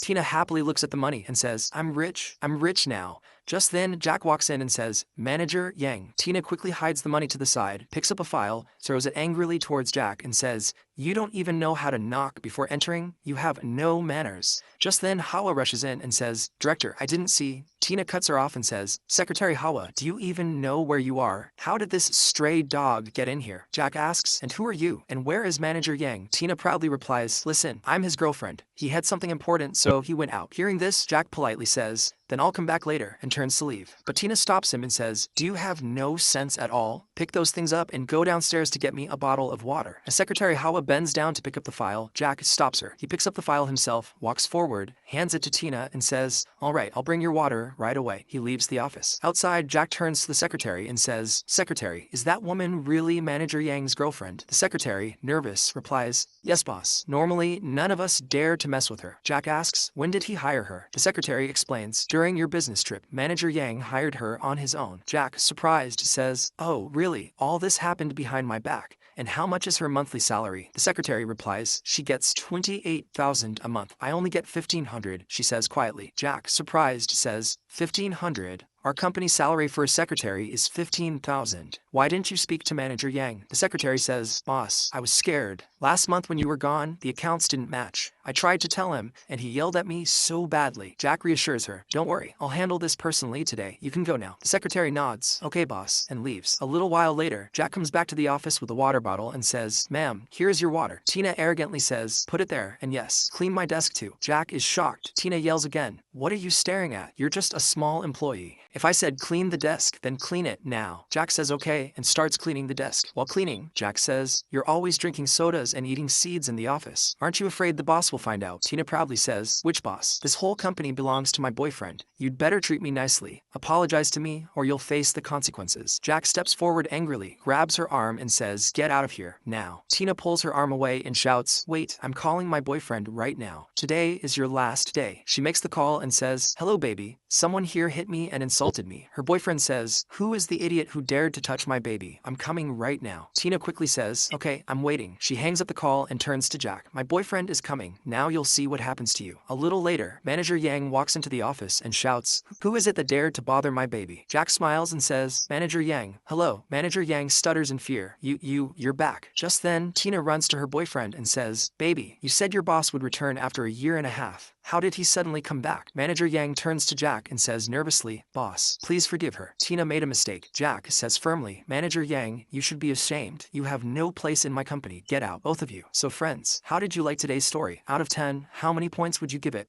Tina happily looks at the money and says, I'm rich now. Just then, Jack walks in and says, Manager Yang. Tina quickly hides the money to the side, picks up a file, throws it angrily towards Jack and says, you don't even know how to knock before entering? You have no manners. Just then, Hawa rushes in and says, Director, I didn't see. Tina cuts her off and says, Secretary Hawa, do you even know where you are? How did this stray dog get in here? Jack asks, and who are you? And where is Manager Yang? Tina proudly replies, listen, I'm his girlfriend. He had something important, so he went out. Hearing this, Jack politely says, then I'll come back later, and turns to leave. But Tina stops him and says, do you have no sense at all? Pick those things up and go downstairs to get me a bottle of water. As Secretary Hawa bends down to pick up the file, Jack stops her. He picks up the file himself, walks forward, hands it to Tina, and says, all right, I'll bring your water right away. He leaves the office. Outside, Jack turns to the secretary and says, Secretary, is that woman really Manager Yang's girlfriend? The secretary, nervous, replies, yes, boss. Normally, none of us dare to mess with her. Jack asks, when did he hire her? The secretary explains, during your business trip, Manager Yang hired her on his own. Jack, surprised, says, oh, really? All this happened behind my back. And how much is her monthly salary? The secretary replies, she gets $28,000 a month. I only get $1,500, she says quietly. Jack, surprised, says, $1,500? Our company's salary for a secretary is $15,000. Why didn't you speak to Manager Yang? The secretary says, boss, I was scared. Last month when you were gone, the accounts didn't match. I tried to tell him, and he yelled at me so badly. Jack reassures her, don't worry, I'll handle this personally today. You can go now. The secretary nods, okay boss, and leaves. A little while later, Jack comes back to the office with a water bottle and says, ma'am, here's your water. Tina arrogantly says, put it there, and yes, clean my desk too. Jack is shocked. Tina yells again, what are you staring at? You're just a small employee. If I said clean the desk, then clean it now. Jack says okay and starts cleaning the desk. While cleaning, Jack says, you're always drinking sodas and eating seeds in the office. Aren't you afraid the boss will find out? Tina proudly says, which boss? This whole company belongs to my boyfriend. You'd better treat me nicely. Apologize to me or you'll face the consequences. Jack steps forward angrily, grabs her arm and says, get out of here, now. Tina pulls her arm away and shouts, wait, I'm calling my boyfriend right now. Today is your last day. She makes the call and says, hello baby. Someone here hit me and insulted me. Her boyfriend says, who is the idiot who dared to touch my baby? I'm coming right now. Tina quickly says, okay, I'm waiting. She hangs up the call and turns to Jack. My boyfriend is coming. Now you'll see what happens to you. A little later, Manager Yang walks into the office and shouts, who is it that dared to bother my baby? Jack smiles and says, Manager Yang. Hello. Manager Yang stutters in fear. You're back. Just then, Tina runs to her boyfriend and says, baby, you said your boss would return after a year and a half. How did he suddenly come back? Manager Yang turns to Jack and says nervously, boss, please forgive her. Tina made a mistake. Jack says firmly, Manager Yang, you should be ashamed. You have no place in my company. Get out, both of you. So friends, how did you like today's story? Out of 10, how many points would you give it?